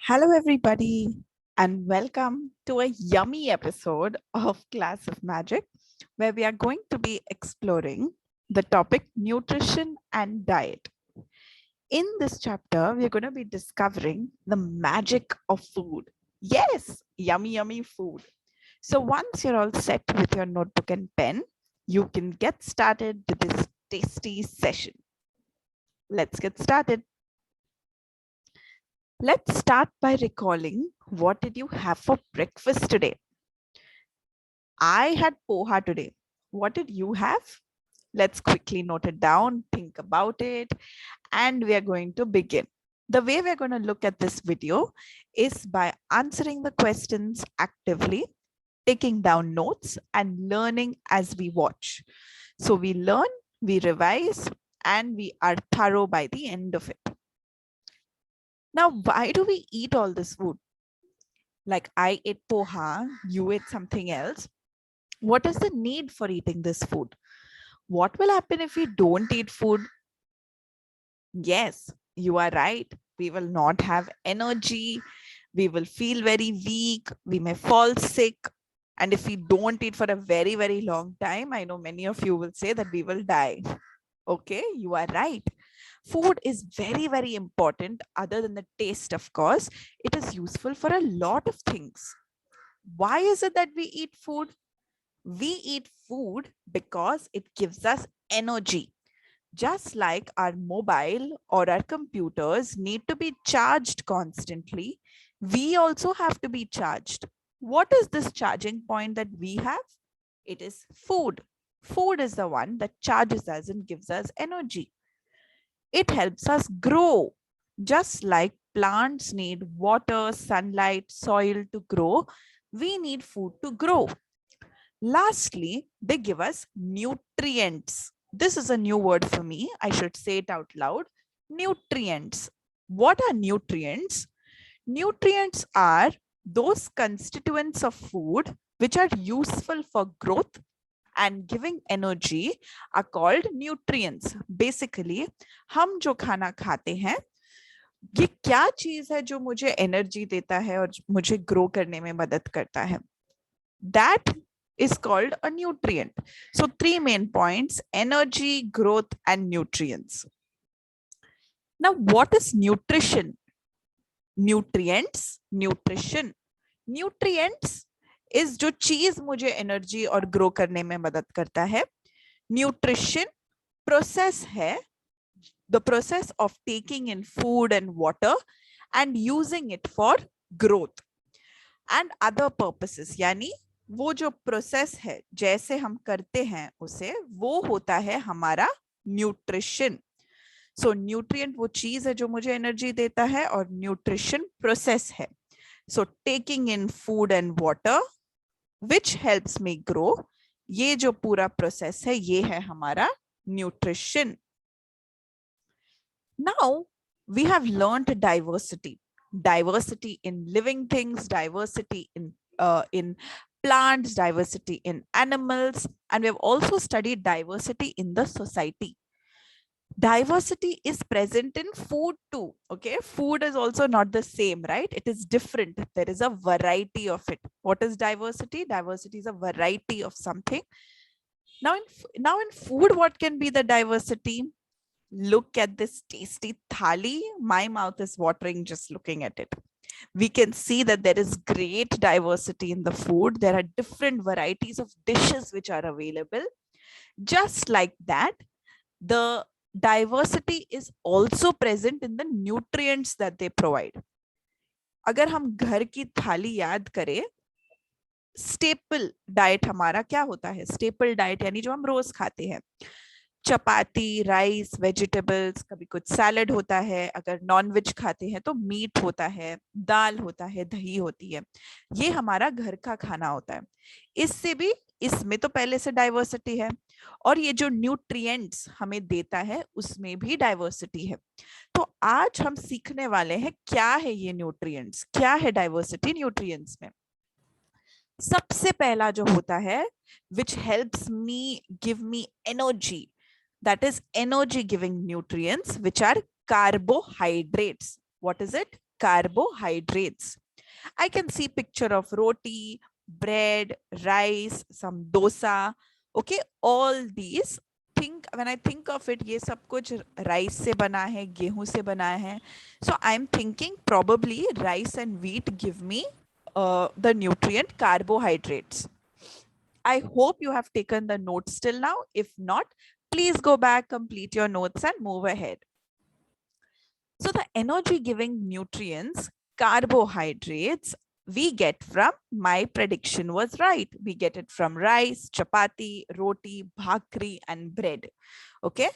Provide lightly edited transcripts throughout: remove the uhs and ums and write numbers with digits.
Hello, everybody, and welcome to a yummy episode of Class of Magic, where we are going to be exploring the topic nutrition and diet. In this chapter, we're going to be discovering the magic of food. Yes, yummy, yummy food. So, once you're all set with your notebook and pen, you can get started with this tasty session. Let's get started. Let's start by recalling what did you have for breakfast today? I had poha today. What did you have? Let's quickly note it down, think about it, and we are going to begin. The way we're going to look at this video is by answering the questions actively, taking down notes, and learning as we watch. So we learn, we revise, and we are thorough by the end of it. Now, why do we eat all this food? Like I ate poha, you ate something else. What is the need for eating this food? What will happen if we don't eat food? Yes, you are right. We will not have energy. We will feel very weak. We may fall sick. And if we don't eat for a very, very long time, I know many of you will say that we will die. Okay, you are right. Food is very, very important. Other than the taste, of course, it is useful for a lot of things. Why is it that we eat food? We eat food because it gives us energy. Just like our mobile or our computers need to be charged constantly, we also have to be charged. What is this charging point that we have? It is food. Food is the one that charges us and gives us energy. It helps us grow. Just like plants need water, sunlight, soil to grow, we need food to grow. Lastly, they give us nutrients. This is a new word for me. I should say it out loud. Nutrients. What are nutrients? Nutrients are those constituents of food which are useful for growth and giving energy are called nutrients. Basically, हम जो खाना खाते हैं, ये क्या चीज है जो मुझे एनर्जी देता है और मुझे ग्रो करने में मदद करता है? That is called a nutrient. So 3 main points: energy, growth, and nutrients. Now, what is nutrition? Nutrients, nutrition. Nutrients is जो चीज मुझे एनर्जी और ग्रो करने में मदद करता है. Nutrition process है, the process of taking in food and water and using it for growth and other purposes. यानी वो जो प्रोसेस है जैसे हम करते हैं उसे, वो होता है हमारा न्यूट्रिशन. सो न्यूट्रिएंट वो चीज है जो मुझे एनर्जी देता है और न्यूट्रिशन प्रोसेस है. So taking in food and water which helps me grow, ये जो पूरा प्रोसेस है ये है हमारा nutrition. Now we have learned diversity. Diversity in living things, diversity in plants, diversity in animals, and we have also studied diversity in the society. Diversity is present in food too. Okay, food is also not the same, right? It is different. There is a variety of it. What is diversity? Diversity is a variety of something. Now in food, what can be the diversity? Look at this tasty thali. My mouth is watering just looking at it. We can see that there is great diversity in the food. There are different varieties of dishes which are available. Just like that, the diversity is also present in the nutrients that they provide. अगर हम घर की थाली याद करें, staple diet हमारा क्या होता है? स्टेपल डाइट यानी जो हम रोज खाते हैं, चपाती, राइस, वेजिटेबल्स, कभी कुछ सैलड होता है, अगर नॉनवेज खाते हैं तो मीट होता है, दाल होता है, दही होती है. ये हमारा घर का खाना होता है. इससे भी, इसमें तो पहले से डाइवर्सिटी है, और ये जो न्यूट्रिएंट्स हमें देता है उसमें भी डाइवर्सिटी है. तो आज हम सीखने वाले हैं क्या है ये न्यूट्रिएंट्स, क्या है डाइवर्सिटी न्यूट्रिएंट्स में. सबसे पहला जो होता है which helps me give me energy, that is energy giving nutrients, which are carbohydrates. What is it? carbohydrates. I can see picture of roti, bread, rice, some dosa. Okay, all these. When I think of it, ये सब कुछ rice से बना है, गेहूं से बना है. So I'm thinking probably rice and wheat give me the nutrient carbohydrates. I hope you have taken the notes till now. If not, please go back, complete your notes and move ahead. So the energy giving nutrients, carbohydrates, we get from, my prediction was right. We get it from rice, chapati, roti, bhakri and bread. Okay.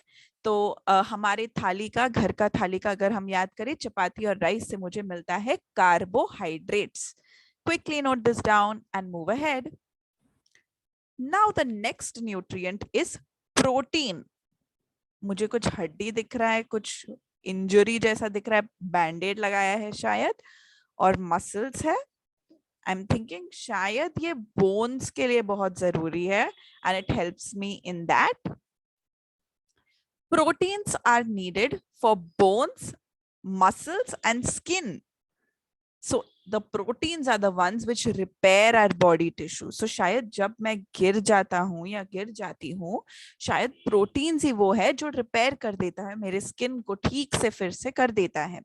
तो हमारे थाली का, घर का थाली का अगर हम याद करें, चपाती और राइस से मुझे मिलता है carbohydrates. Quickly note this down and move ahead. Now the next nutrient is protein. मुझे कुछ हड्डी दिख रहा है, कुछ इंजरी जैसा दिख रहा है, बैंडेड लगाया है शायद, और मसल्स है. आई एम थिंकिंग शायद ये बोन्स के लिए बहुत जरूरी है, and it helps me in that. Proteins are needed for bones, muscles and skin. So the proteins are the ones which repair our body tissue. So शायद जब मैं गिर जाता हूँ या गिर जाती हूँ, शायद प्रोटीन्स ही वो है जो रिपेयर कर देता है, मेरे स्किन को ठीक से फिर से कर देता है.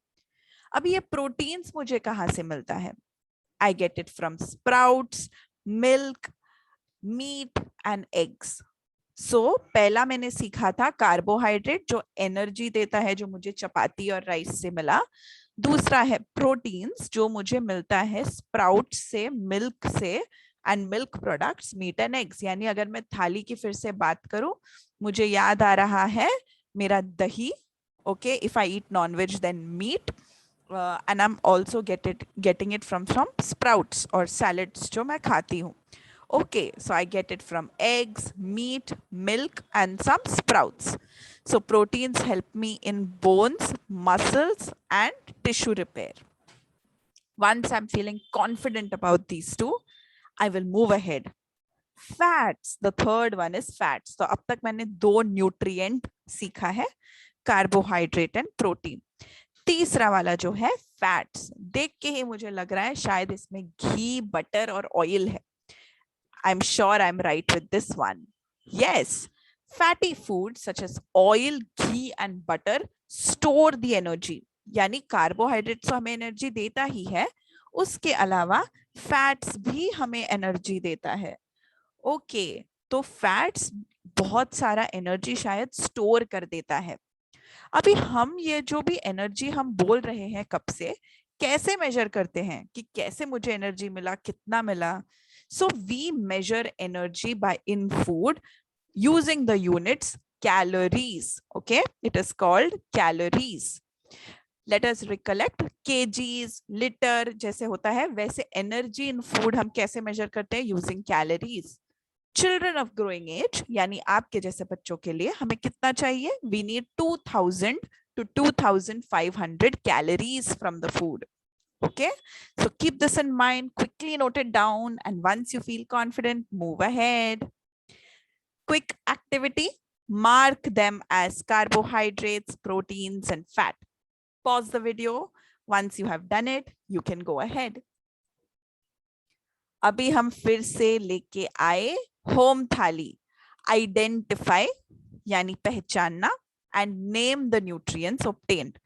अब ये प्रोटीन्स मुझे कहाँ से मिलता है? I get it from sprouts, milk, meat and eggs. So पहला मैंने सीखा था कार्बोहाइड्रेट जो एनर्जी देता है, जो मुझे चपाती और राइस से मिला. दूसरा है प्रोटीन्स जो मुझे मिलता है स्प्राउट से, मिल्क से and milk products, meat and eggs. यानी अगर मैं थाली की फिर से बात करूं, मुझे याद आ रहा है मेरा दही. Okay, if I eat non veg then meat, and I am also getting it from sprouts और सैलड्स जो मैं खाती हूँ. Okay, so I get it from eggs, meat, milk, and some sprouts. So proteins help me in bones, muscles, and tissue repair. Once I'm feeling confident about these two, I will move ahead. Fats, the third one is fats. So अब तक मैंने दो nutrient सीखा है, carbohydrate and protein. तीसरा वाला जो है fats, देख के ही मुझे लग रहा है शायद इसमें घी, बटर और ऑयल है. I'm sure I'm right with this one. Yes, fatty foods such as oil, ghee and butter store the energy. यानी कार्बोहाइड्रेट तो हमें एनर्जी देता ही है, उसके अलावा फैट्स भी हमें एनर्जी देता है. ओके, तो फैट्स बहुत सारा एनर्जी शायद स्टोर कर देता है. अभी हम ये जो भी एनर्जी हम बोल रहे हैं कब से, कैसे मेजर करते हैं कि कैसे मुझे एनर्जी मिला, कितना मिला? So we measure energy in food using the units calories. Okay, it is called calories. Let us recollect kgs, liter जैसे होता है, वैसे energy in food हम कैसे measure करते हैं? Using calories. Children of growing age, यानी आपके जैसे बच्चों के लिए हमें कितना चाहिए? We need 2000 to 2500 calories from the food. Okay, so keep this in mind, quickly note it down, and once you feel confident, move ahead. Quick activity, mark them as carbohydrates, proteins, and fat. Pause the video. Once you have done it, you can go ahead. अभी हम फिर से लेके आए home थाली. Identify यानी पहचानना and name the nutrients obtained.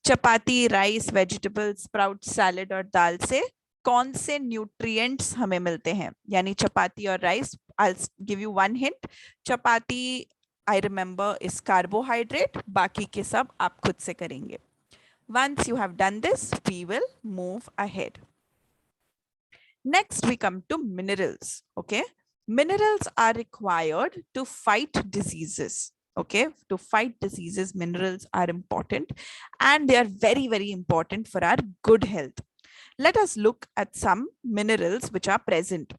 Chapati, rice, vegetables, sprout, salad और दाल से कौन से न्यूट्रिएंट्स हमें मिलते हैं? यानी चपाती और rice, I'll give you one hint. Chapati I remember is carbohydrate, बाकी के सब आप खुद से करेंगे. Once you have done this, we will move ahead. Next we come to minerals. Okay, minerals are required to fight diseases. Okay, to fight diseases, minerals are important and they are very, very important for our good health. Let us look at some minerals which are present.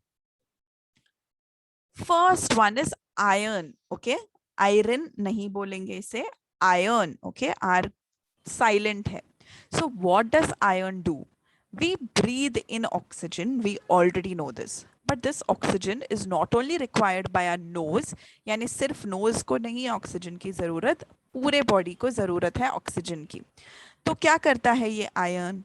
First one is iron. Okay, iron nahi bolenge ise, iron. Okay, R silent hai. So what does iron do? We breathe in oxygen. We already know this. But this oxygen is not only required by our nose, यानी सिर्फ nose को नहीं oxygen की जरूरत, पूरे body को जरूरत है ऑक्सीजन की. तो क्या करता है ये iron?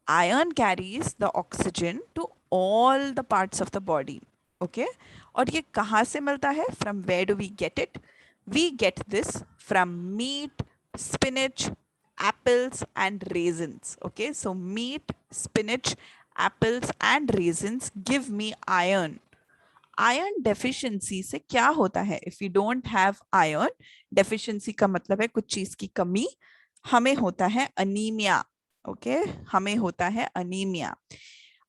Iron carries the oxygen to all the parts of the body. Okay, और ये कहाँ से मिलता है? From where do we get it? We get this from meat, spinach, apples and raisins. Okay, so meat, spinach, apples and raisins give me iron. Iron deficiency से क्या होता है? If you don't have iron deficiency का मतलब है कुछ चीज की कमी, हमें होता है अनीमिया. ओके, हमें होता है अनीमिया.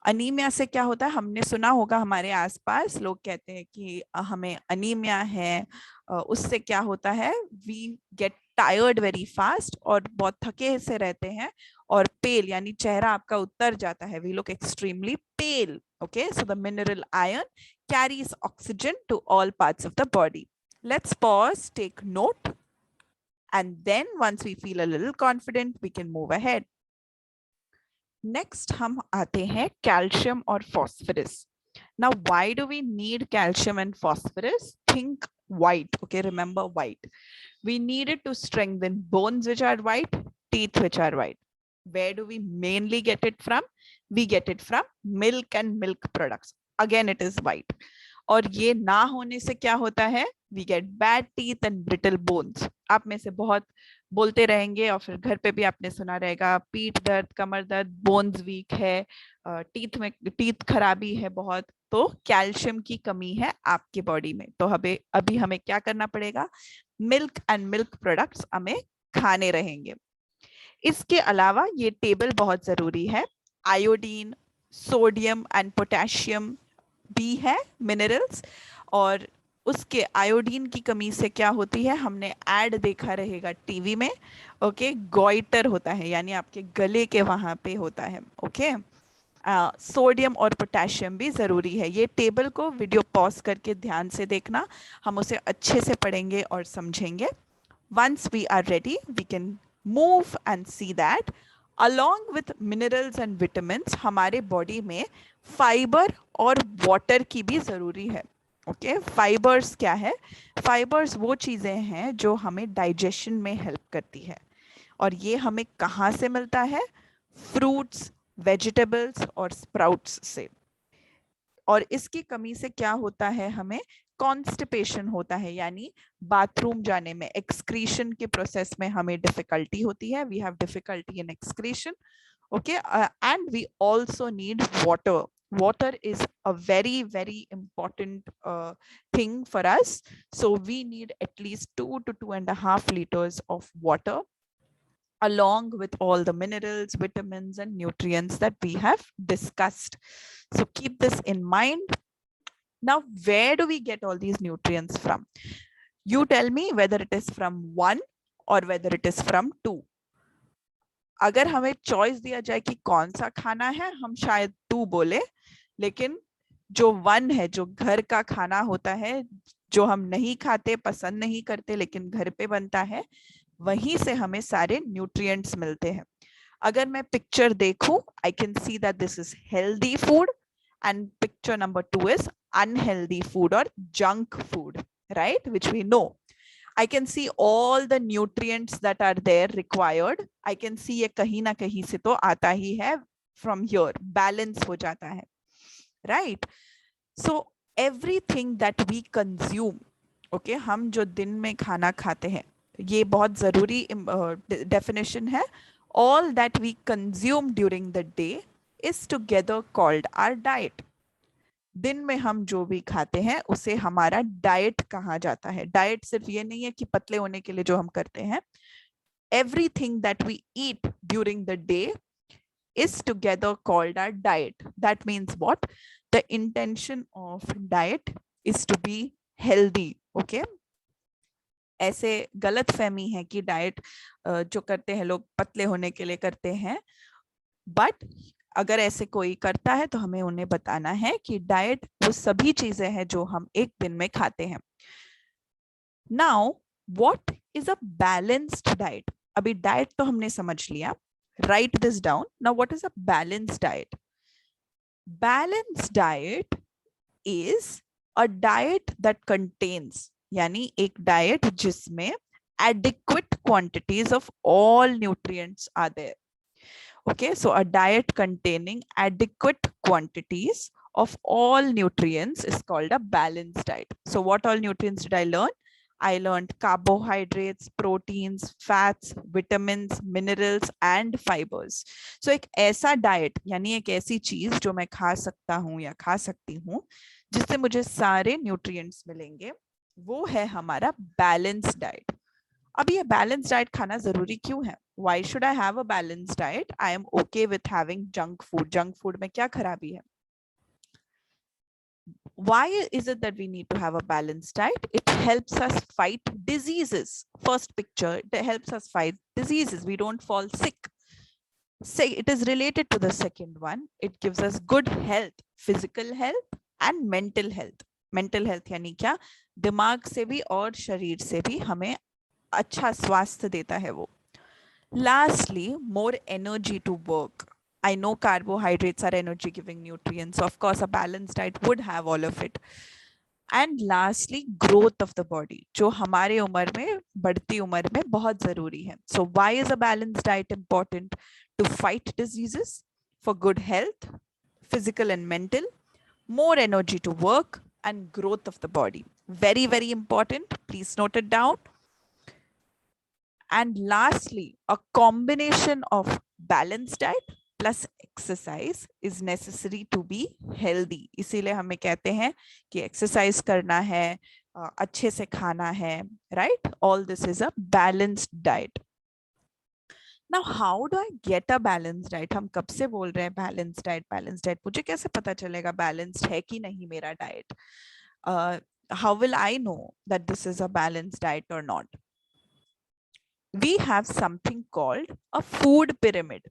अनीमिया से क्या होता है? हमने सुना होगा, हमारे आसपास लोग कहते हैं कि हमें अनीमिया है. उससे क्या होता है? We get tired very fast और बहुत थके से रहते हैं, और पेल यानी चेहरा आपका उतर जाता है. We look extremely pale. Okay, so the mineral iron carries oxygen to all parts of the body. Let's pause, take note, and then once we feel a little confident, we can move ahead. Next, हम आते हैं calcium और phosphorus. Now, why do we need calcium and phosphorus? Think white. Okay, remember white. We need it to strengthen bones which are white, teeth which are white. Where do we mainly get it from? We get it from milk and milk products. Again, it is white. और ये ना होने से क्या होता है? We get bad teeth and brittle bones. आप में से बहुत बोलते रहेंगे, और फिर घर पे भी आपने सुना रहेगा, पीठ दर्द, कमर दर्द, बोन्स वीक है, टीथ खराबी है बहुत. तो कैल्शियम की कमी है आपके बॉडी में. तो अभी हमें क्या करना पड़ेगा? मिल्क एंड मिल्क प्रोडक्ट्स हमें खाने रहेंगे. इसके अलावा ये टेबल बहुत जरूरी है. आयोडीन, सोडियम एंड पोटेशियम भी है मिनरल्स, और उसके आयोडीन की कमी से क्या होती है? हमने ऐड देखा रहेगा टीवी में. ओके, गॉइटर होता है, यानी आपके गले के वहां पे होता है. ओके, सोडियम और पोटेशियम भी जरूरी है. ये टेबल को वीडियो पॉज करके ध्यान से देखना, हम उसे अच्छे से पढ़ेंगे और समझेंगे. Once we are ready, we can move and see that along with minerals and vitamins, हमारे बॉडी में फाइबर और वाटर की भी जरूरी है. ओके, फाइबर्स क्या है? फाइबर्स वो चीजें हैं जो हमें डाइजेशन में हेल्प करती है, और ये हमें कहाँ से मिलता है? फ्रूट्स, वेजिटेबल्स और स्प्राउट्स से. और इसकी कमी से क्या होता है? हमें कॉन्स्टिपेशन होता है, यानी बाथरूम जाने में, एक्सक्रीशन के प्रोसेस में हमें डिफिकल्टी होती है. We have difficulty in excretion. Okay, and we also need water. Water is a very, very important thing for us. So we need at least 2 to 2.5 liters of water, along with all the minerals, vitamins, and nutrients that we have discussed. So keep this in mind. Now, where do we get all these nutrients from? You tell me whether it is from 1 or whether it is from 2. अगर हमें choice दिया जाए कि कौन सा खाना है, हम शायद 2 बोले, लेकिन जो 1 है, जो घर का खाना होता है, जो हम नहीं खाते, पसंद नहीं करते, लेकिन घर पे बनता है, वहीं से हमें सारे न्यूट्रिएंट्स मिलते हैं. अगर मैं पिक्चर देखूं, I can see that this is healthy food, and picture number 2 is unhealthy food or junk food, right? Which we know. I can see all the nutrients that are there required. I can see ये कहीं ना कहीं से तो आता ही है, from here balance हो जाता है, right? So everything that we consume, okay, हम जो दिन में खाना खाते हैं, ये बहुत जरूरी definition है. All that we consume during the day is together called our diet. दिन में हम जो भी खाते हैं उसे हमारा डाइट कहा जाता है. डाइट सिर्फ ये नहीं है कि पतले होने के लिए जो हम करते हैं. Everything that we eat during the day is together called our diet. That means what? The intention of diet is to be healthy. Okay? ऐसे गलत फहमी है कि डाइट जो करते हैं लोग पतले होने के लिए करते हैं, बट अगर ऐसे कोई करता है तो हमें उन्हें बताना है कि डाइट वो सभी चीजें हैं जो हम एक दिन में खाते हैं. Now what is a balanced diet? अभी डाइट तो हमने समझ लिया. Right this down. Now what is a balanced diet? Balanced diet is a diet that contains, यानी एक डाइट जिसमें adequate quantities of all nutrients are there. Okay, so a diet containing adequate quantities of all nutrients is called a balanced diet. So what all nutrients did I learn? I learned carbohydrates, proteins, fats, vitamins, minerals and fibers. So एक ऐसा diet यानी एक ऐसी चीज जो मैं खा सकता हूँ या खा सकती हूँ जिससे मुझे सारे nutrients मिलेंगे, वो है हमारा balanced diet. अब ये बैलेंस डाइट खाना जरूरी क्यों है? Why should I have a balanced diet? I am okay with having junk food. Junk food में क्या खराबी है? Why is it that we need to have a balanced diet? It helps us fight diseases. First picture, it helps us fight diseases. We don't fall sick. Say it is related to the second one. It gives us good health, physical health and mental health. Mental health यानी क्या? दिमाग से भी और शरीर से भी हमें अच्छा स्वास्थ्य देता है वो. Lastly, more energy to work. I know carbohydrates are energy giving nutrients. So of course, a balanced diet would have all of it. And lastly, growth of the body, जो हमारे उम्र में बढ़ती उम्र में बहुत जरूरी है. So why is a balanced diet important? To fight diseases, for good health, physical and mental, more energy to work, and growth of the body. Very, very important. Please note it down. And lastly, a combination of balanced diet plus exercise is necessary to be healthy. इसीलिए हमें कहते हैं कि exercise करना है, अच्छे से खाना है, right? All this is a balanced diet. Now, how do I get a balanced diet? हम कब से बोल रहे हैं balanced diet, balanced diet? मुझे कैसे पता चलेगा balanced है कि नहीं मेरा diet? How will I know that this is a balanced diet or not? We have something called a food pyramid.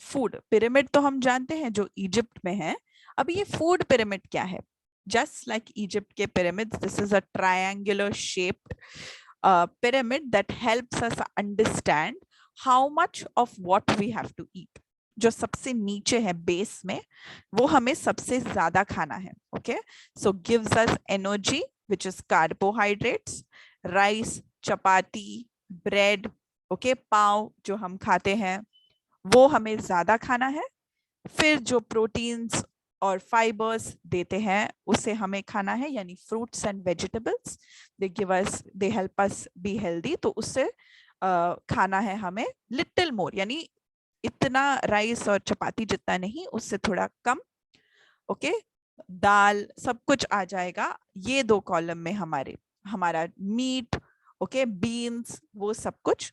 Food pyramid तो हम जानते हैं जो इजिप्ट में है. अब ये food pyramid क्या है? Just like Egypt के pyramids, this is a triangular shaped pyramid that helps us understand how much of what we have to eat. जो सबसे नीचे है बेस में वो हमें सबसे ज्यादा खाना है. Okay, so gives us energy which is carbohydrates, rice, chapati, bread, okay, पाव जो हम खाते हैं वो हमें ज्यादा खाना है. फिर जो प्रोटीन्स और फाइबर्स देते हैं उसे हमें खाना है, यानी fruits and vegetables. They give us, they help us be healthy. तो उससे खाना है हमें लिटिल मोर, यानी इतना राइस और चपाती जितना नहीं, उससे थोड़ा कम. ओके, दाल सब कुछ आ जाएगा ये दो कॉलम में. हमारा मीट, ओके, बीन्स, वो सब कुछ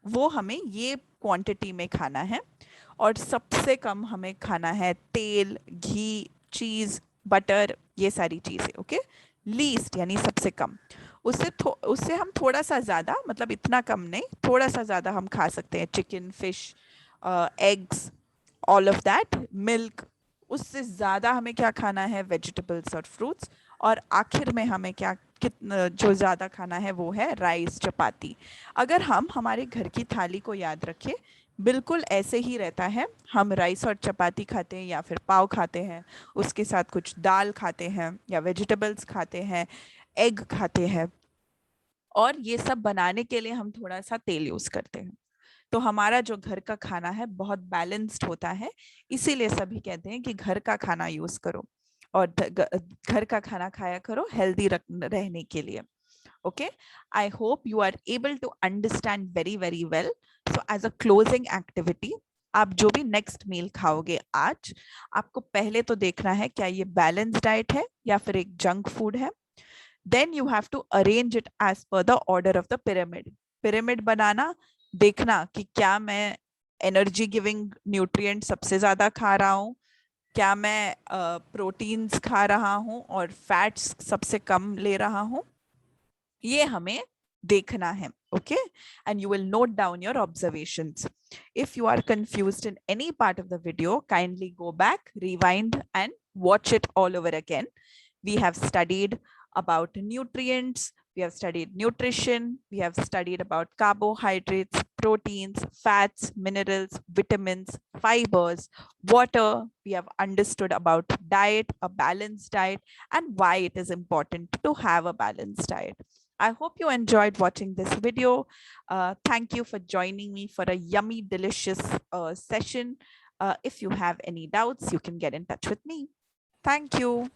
वो हमें ये क्वांटिटी में खाना है. और सबसे कम हमें खाना है तेल, घी, चीज, बटर, ये सारी चीजें. ओके, लीस्ट यानी सबसे कम. उससे हम थोड़ा सा ज्यादा, मतलब इतना कम नहीं, थोड़ा सा ज्यादा हम खा सकते हैं. Chicken, fish, eggs, all of that, milk. उससे ज्यादा हमें क्या खाना है? वेजिटेबल्स और फ्रूट्स. और आखिर में हमें क्या कितना जो ज़्यादा खाना है वो है राइस, चपाती. अगर हम हमारे घर की थाली को याद रखें, बिल्कुल ऐसे ही रहता है. हम राइस और चपाती खाते हैं या फिर पाव खाते हैं, उसके साथ कुछ दाल खाते हैं या वेजिटेबल्स खाते हैं, एग खाते हैं, और ये सब बनाने के लिए हम थोड़ा सा तेल यूज़ करते हैं. तो हमारा जो घर का खाना है बहुत बैलेंस्ड होता है. इसीलिए सभी कहते हैं कि घर का खाना यूज करो और घर का खाना खाया करो हेल्दी रहने के लिए. Okay, I hope you are able to understand very very well. So as a closing activity, आप जो भी नेक्स्ट मील खाओगे आज, आपको पहले तो देखना है क्या ये बैलेंस डाइट है या फिर एक जंक फूड है. Then you have to arrange it as per the order of the pyramid. Pyramid बनाना, देखना कि क्या मैं एनर्जी गिविंग न्यूट्रिएंट सबसे ज्यादा खा रहा हूँ, क्या मैं प्रोटीन्स खा रहा हूँ और फैट्स सबसे कम ले रहा हूँ, ये हमें देखना है. Okay, and you will note down your observations. If you are confused in any part of the video, kindly go back, rewind and watch it all over again. We have studied about nutrients, we have studied nutrition, we have studied about carbohydrates, proteins, fats, minerals, vitamins, fibers, water. We have understood about diet, a balanced diet, and why it is important to have a balanced diet. I hope you enjoyed watching this video. Thank you for joining me for a yummy, delicious session. If you have any doubts, you can get in touch with me. Thank you.